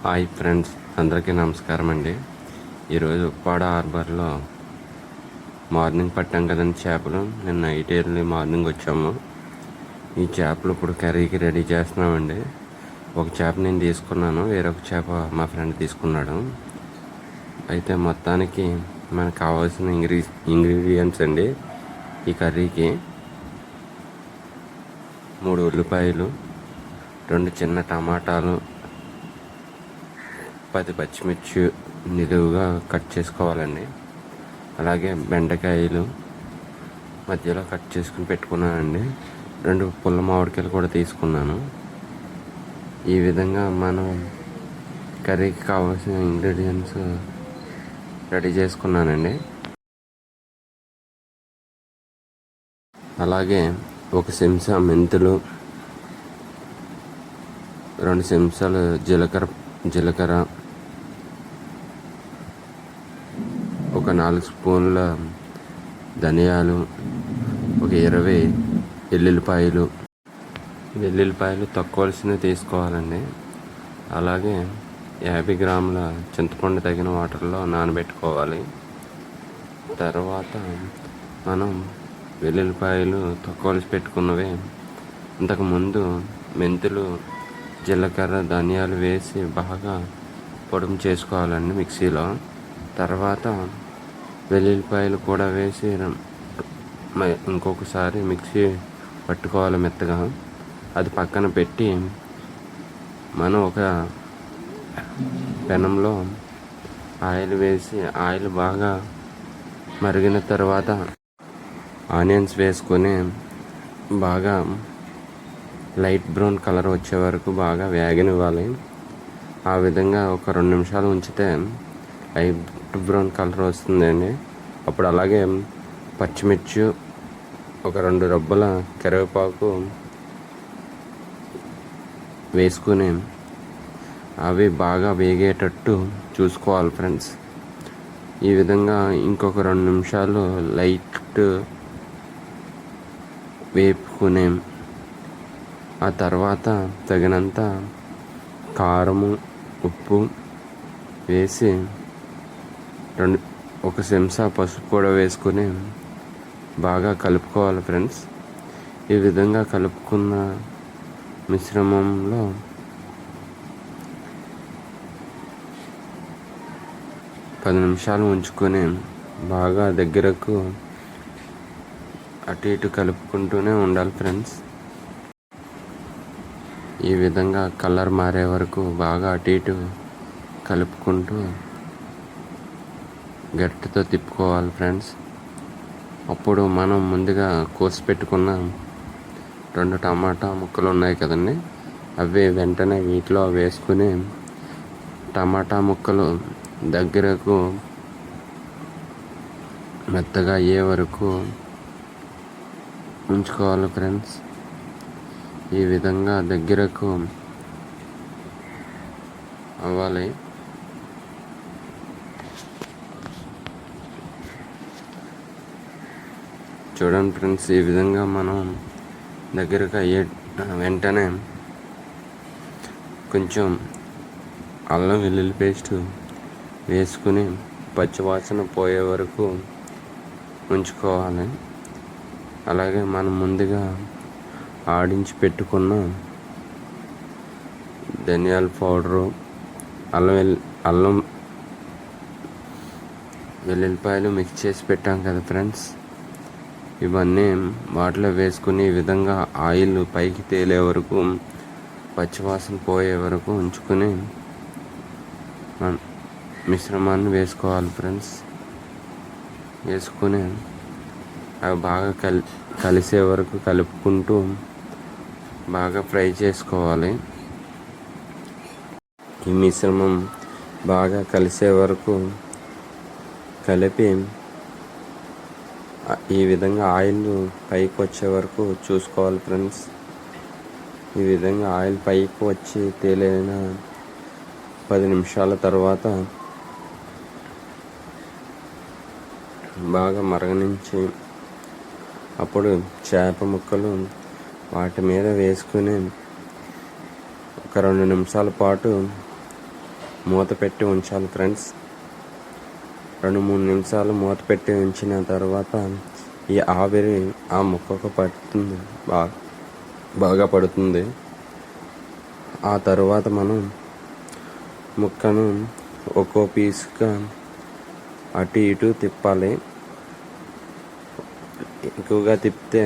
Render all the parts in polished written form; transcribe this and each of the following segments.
Hi friends, అందరికీ నమస్కారం అండి. ఈరోజు ఉప్పాడ హార్బర్లో మార్నింగ్ పట్టాం కదండి చేపలు. నిన్న నైట్ ఎర్లీ మార్నింగ్ వచ్చాము. ఈ చేపలు ఇప్పుడు కర్రీకి రెడీ చేస్తున్నామండి. ఒక చేప నేను తీసుకున్నాను, వేరొక చేప మా ఫ్రెండ్ తీసుకున్నాడు. అయితే మొత్తానికి మనకు కావాల్సిన ఇంగ్రీడియంట్స్ అండి ఈ కర్రీకి: 3 ఉల్లిపాయలు, 2 చిన్న టమాటాలు, 10 పచ్చిమిర్చి నిలువుగా కట్ చేసుకోవాలండి. అలాగే బెండకాయలు మధ్యలో కట్ చేసుకుని పెట్టుకున్నానండి. 2 పుల్ల మామిడికాయలు కూడా తీసుకున్నాను. ఈ విధంగా మనం కర్రీకి కావాల్సిన ఇంగ్రీడియంట్స్ రెడీ చేసుకున్నానండి. అలాగే 1 చెంచా మెంతులు, 2 చెంచాలు జీలకర్ర, ఒక 4 స్పూన్ల ధనియాలు, ఒక 20 వెల్లుల్లిపాయలు తక్కువలసినవి తీసుకోవాలండి. అలాగే 50 గ్రాముల చింతపండు తగిన వాటర్లో నానబెట్టుకోవాలి. తర్వాత మనం వెల్లుల్లిపాయలు తక్కువలసి పెట్టుకున్నవి ఇంతకుముందు మెంతులు, జీలకర్ర, ధనియాలు వేసి బాగా పొడుము చేసుకోవాలండి మిక్సీలో. తర్వాత వెల్లుల్లిపాయలు కూడా వేసి ఇంకొకసారి మిక్సీ పట్టుకోవాలి మెత్తగా. అది పక్కన పెట్టి మనం ఒక పెనంలో ఆయిల్ వేసి, ఆయిల్ బాగా మరిగిన తర్వాత ఆనియన్స్ వేసుకొని బాగా లైట్ బ్రౌన్ కలర్ వచ్చే వరకు బాగా వేగనివ్వాలి. ఆ విధంగా ఒక 2 నిమిషాలు ఉంచితే లైట్ బ్రౌన్ కలర్ వస్తుందండి. అప్పుడు అలాగే పచ్చిమిర్చి, ఒక 2 రబ్బల కరివేపాకు వేసుకుని అవి బాగా వేగేటట్టు చూసుకోవాలి ఫ్రెండ్స్. ఈ విధంగా ఇంకొక 2 నిమిషాలు లైట్ వేపుకునే ఆ తర్వాత తగినంత కారము, ఉప్పు వేసి 1 చెంచా పసుపు కూడా వేసుకొని బాగా కలుపుకోవాలి ఫ్రెండ్స్. ఈ విధంగా కలుపుకున్న మిశ్రమంలో 10 నిమిషాలు ఉంచుకొని బాగా దగ్గరకు అటు ఇటు కలుపుకుంటూనే ఉండాలి ఫ్రెండ్స్. ఈ విధంగా కలర్ మారే వరకు బాగా అటు ఇటు కలుపుకుంటూ గట్టితో తిప్పుకోవాలి ఫ్రెండ్స్. అప్పుడు మనం ముందుగా కోసి పెట్టుకున్న 2 టమాటా ముక్కలు ఉన్నాయి కదండి, అవి వెంటనే వీటిలో వేసుకుని టమాటా ముక్కలు దగ్గరకు మెత్తగా అయ్యే వరకు ఉంచుకోవాలి ఫ్రెండ్స్. ఈ విధంగా దగ్గరకు అవ్వాలి. చూడండి ఫ్రెండ్స్, ఈ విధంగా మనం దగ్గరకు అయ్యే వెంటనే కొంచెం అల్లం వెల్లుల్లి పేస్ట్ వేసుకుని పచ్చివాసన పోయే వరకు ఉంచుకోవాలి. అలాగే మనం ముందుగా ఆడించి పెట్టుకున్న ధనియాల పౌడరు, అల్లం వెల్లుల్లిపాయలు మిక్స్ చేసి పెట్టాం కదా ఫ్రెండ్స్, ఇవన్నీ వాటిలో వేసుకుని ఈ విధంగా ఆయిల్ పైకి తేలే వరకు, పచ్చివాసన పోయే వరకు ఉంచుకొని మిశ్రమాన్ని వేసుకోవాలి ఫ్రెండ్స్. వేసుకొని అవి బాగా కలిసే వరకు కలుపుకుంటూ బాగా ఫ్రై చేసుకోవాలి. ఈ మిశ్రమం బాగా కలిసే వరకు కలిపి ఈ విధంగా ఆయిల్ పైకి వచ్చే వరకు చూసుకోవాలి ఫ్రెండ్స్. ఈ విధంగా ఆయిల్ పైకి వచ్చి తేలిన 10 నిమిషాల తర్వాత బాగా మరగనించి అప్పుడు చేప ముక్కలు వాటి మీద వేసుకుని ఒక 2 నిమిషాల పాటు మూత పెట్టి ఉంచాలి ఫ్రెండ్స్. 2-3 నిమిషాలు మూత పెట్టి ఉంచిన తర్వాత ఈ ఆవిరి ఆ ముక్కకు పడుతుంది, బాగా పడుతుంది. ఆ తర్వాత మనం ముక్కను ఒక్కో పీస్గా అటు ఇటు తిప్పాలి. ఎక్కువగా తిప్పితే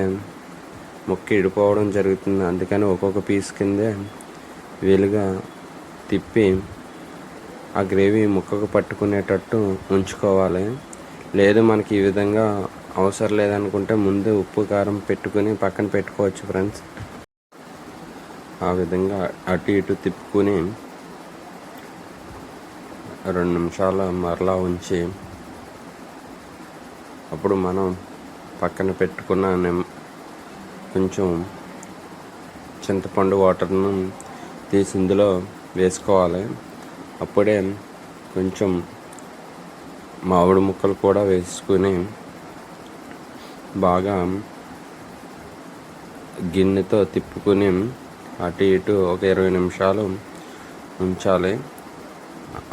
ముక్క ఇడిపోవడం జరుగుతుంది. అందుకని ఒక్కొక్క పీస్ కిందే వీలుగా తిప్పి ఆ గ్రేవీ ముక్కకు పట్టుకునేటట్టు ఉంచుకోవాలి. లేదు మనకి ఈ విధంగా అవసరం లేదనుకుంటే ముందు ఉప్పు కారం పెట్టుకుని పక్కన పెట్టుకోవచ్చు ఫ్రెండ్స్. ఆ విధంగా అటు ఇటు తిప్పుకుని 2 నిమిషాలు మరలా ఉంచి అప్పుడు మనం పక్కన పెట్టుకున్న కొంచెం చింతపండు వాటర్ను తీసి ఇందులో వేసుకోవాలి. అప్పుడే కొంచెం మామిడి ముక్కలు కూడా వేసుకుని బాగా గిన్నెతో తిప్పుకుని అటు ఇటు ఒక 20 నిమిషాలు ఉంచాలి.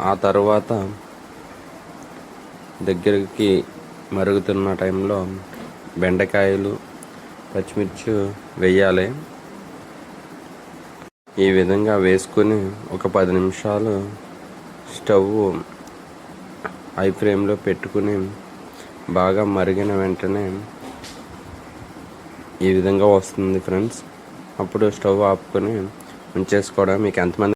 ఆ తర్వాత దగ్గరికి మరుగుతున్న టైంలో బెండకాయలు, పచ్చిమిర్చి వేయాలి. ఈ విధంగా వేసుకుని ఒక 10 నిమిషాలు స్టవ్ హై ఫ్లేమ్లో పెట్టుకుని బాగా మరిగిన వెంటనే ఈ విధంగా వస్తుంది ఫ్రెండ్స్. అప్పుడు స్టవ్ ఆపుకొని ఉంచేసుకోవడం. మీకు ఎంతమంది